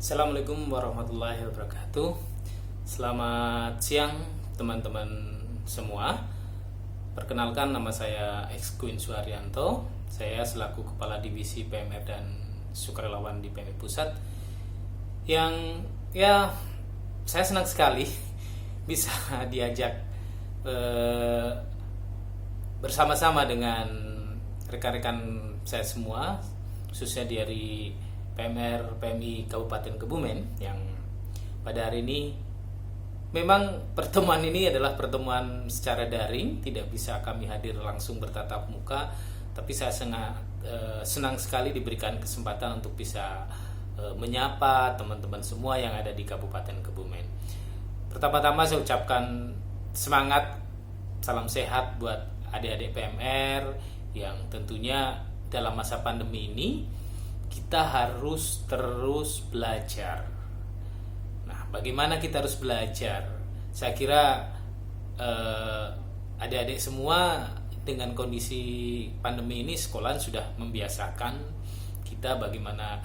Assalamualaikum warahmatullahi wabarakatuh. Selamat siang teman-teman semua. Perkenalkan, nama saya Ekskuin Suharyanto. Saya selaku Kepala Divisi PMR dan Sukarelawan di PMI Pusat. Saya senang sekali bisa diajak bersama-sama dengan rekan-rekan saya semua, khususnya dari PMR PMI Kabupaten Kebumen, yang pada hari ini memang pertemuan ini adalah pertemuan secara daring, tidak bisa kami hadir langsung bertatap muka, tapi saya senang sekali diberikan kesempatan untuk bisa menyapa teman-teman semua yang ada di Kabupaten Kebumen. Pertama-tama saya ucapkan semangat, salam sehat buat adik-adik PMR yang tentunya dalam masa pandemi ini kita harus terus belajar. Nah, bagaimana kita harus belajar? Saya kira adik-adik semua dengan kondisi pandemi ini, sekolahan sudah membiasakan kita bagaimana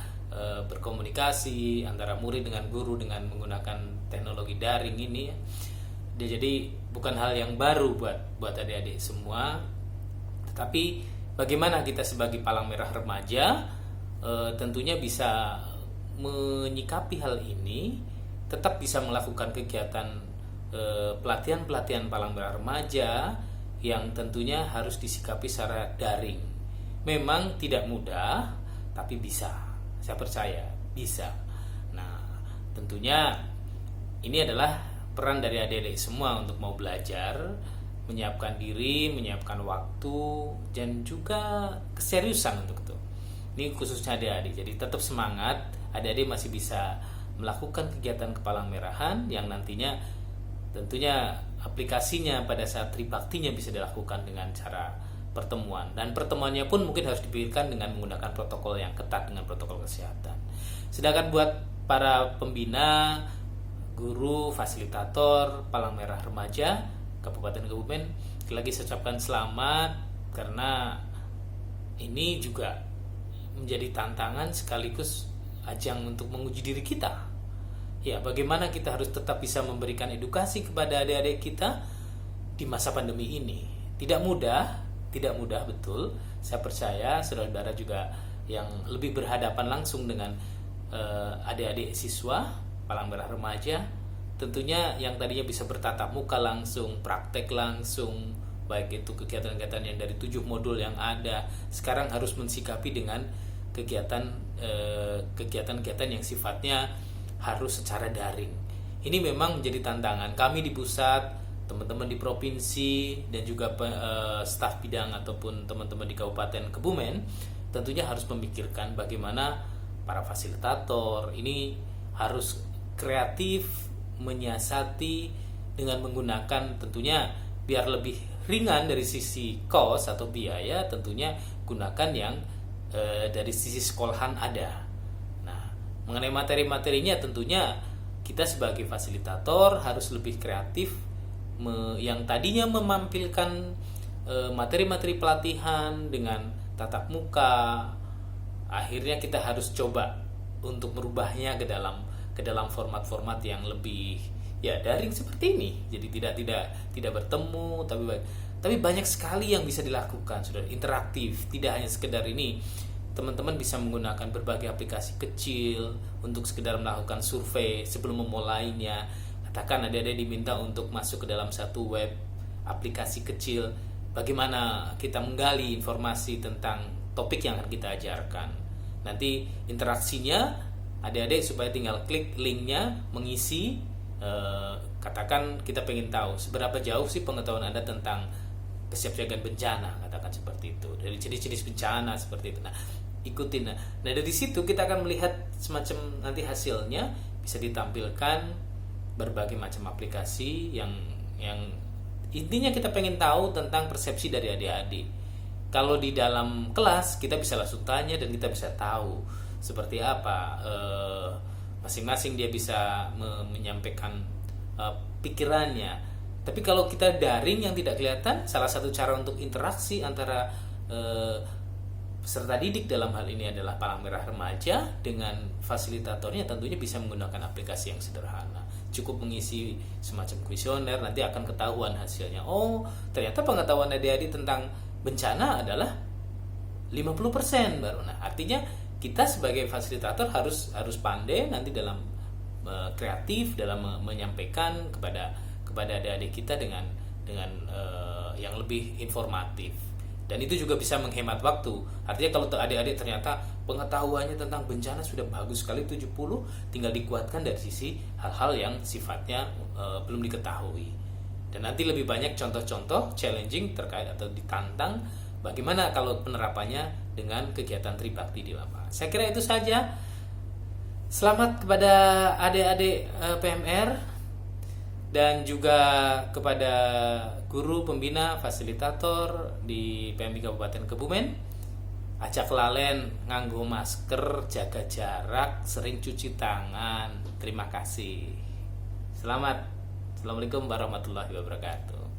berkomunikasi antara murid dengan guru dengan menggunakan teknologi daring ini. Jadi bukan hal yang baru buat adik-adik semua. Tetapi bagaimana kita sebagai palang merah remaja tentunya bisa menyikapi hal ini, tetap bisa melakukan kegiatan pelatihan-pelatihan palang merah remaja yang tentunya harus disikapi secara daring. Memang tidak mudah, tapi bisa. Saya percaya bisa. Nah, tentunya ini adalah peran dari adik-adik semua untuk mau belajar, menyiapkan diri, menyiapkan waktu, dan juga keseriusan untuk itu. Ini khususnya adik-adik, jadi tetap semangat. Adik-adik masih bisa melakukan kegiatan kepalang merahan yang nantinya tentunya aplikasinya pada saat tribaktinya bisa dilakukan dengan cara pertemuan, dan pertemuannya pun mungkin harus dipikirkan dengan menggunakan protokol yang ketat, dengan protokol kesehatan. Sedangkan buat para pembina, guru, fasilitator palang merah remaja Kabupaten Kebumen, lagi saya ucapkan selamat, karena ini juga menjadi tantangan sekaligus ajang untuk menguji diri kita. Ya, bagaimana kita harus tetap bisa memberikan edukasi kepada adik-adik kita di masa pandemi ini. Tidak mudah betul. Saya percaya saudara-saudara juga yang lebih berhadapan langsung dengan adik-adik siswa palang merah remaja, tentunya yang tadinya bisa bertatap muka langsung, praktek langsung, baik itu kegiatan-kegiatan yang dari 7 modul yang ada, sekarang harus mensikapi dengan kegiatan-kegiatan yang sifatnya harus secara daring. Ini memang menjadi tantangan kami di pusat, teman-teman di provinsi, dan juga staf bidang ataupun teman-teman di Kabupaten Kebumen tentunya harus memikirkan bagaimana para fasilitator ini harus kreatif menyiasati dengan menggunakan, tentunya biar lebih ringan dari sisi cost atau biaya, tentunya gunakan yang dari sisi sekolahan ada. Nah, mengenai materi-materinya tentunya kita sebagai fasilitator harus lebih kreatif, yang tadinya memampilkan materi-materi pelatihan dengan tatap muka, akhirnya kita harus coba untuk merubahnya ke dalam format-format yang lebih daring seperti ini. Jadi tidak bertemu, tapi banyak sekali yang bisa dilakukan, sudah interaktif. Tidak hanya sekedar ini, teman-teman bisa menggunakan berbagai aplikasi kecil untuk sekedar melakukan survei sebelum memulainya. Katakan adik-adik diminta untuk masuk ke dalam satu web aplikasi kecil, bagaimana kita menggali informasi tentang topik yang akan kita ajarkan. Nanti interaksinya adik-adik supaya tinggal klik linknya, mengisi, katakan kita pengen tahu seberapa jauh sih pengetahuan Anda tentang kesiapsiagaan bencana, katakan seperti itu, dari jenis-jenis bencana seperti itu. Nah, ikutin. Nah, dari situ kita akan melihat semacam nanti hasilnya bisa ditampilkan berbagai macam aplikasi yang intinya kita pengen tahu tentang persepsi dari adik-adik. Kalau di dalam kelas kita bisa langsung tanya dan kita bisa tahu seperti apa masing-masing dia bisa menyampaikan pikirannya. Tapi kalau kita daring yang tidak kelihatan, salah satu cara untuk interaksi antara peserta didik dalam hal ini adalah Palang Merah Remaja, dengan fasilitatornya tentunya bisa menggunakan aplikasi yang sederhana. Cukup mengisi semacam kuesioner, nanti akan ketahuan hasilnya. Oh, ternyata pengetahuan adik-adik tentang bencana adalah 50% baru. Nah, artinya kita sebagai fasilitator harus pandai nanti dalam kreatif dalam menyampaikan kepada adik-adik kita dengan yang lebih informatif. Dan itu juga bisa menghemat waktu. Artinya kalau adik-adik ternyata pengetahuannya tentang bencana sudah bagus sekali 70, tinggal dikuatkan dari sisi hal-hal yang sifatnya belum diketahui. Dan nanti lebih banyak contoh-contoh challenging terkait atau ditantang bagaimana kalau penerapannya dengan kegiatan tribakti di lapangan. Saya kira itu saja. Selamat kepada adik-adik PMR dan juga kepada guru pembina fasilitator di PMI Kabupaten Kebumen. Ajak lalen nganggo masker, jaga jarak, sering cuci tangan. Terima kasih. Selamat. Assalamualaikum warahmatullahi wabarakatuh.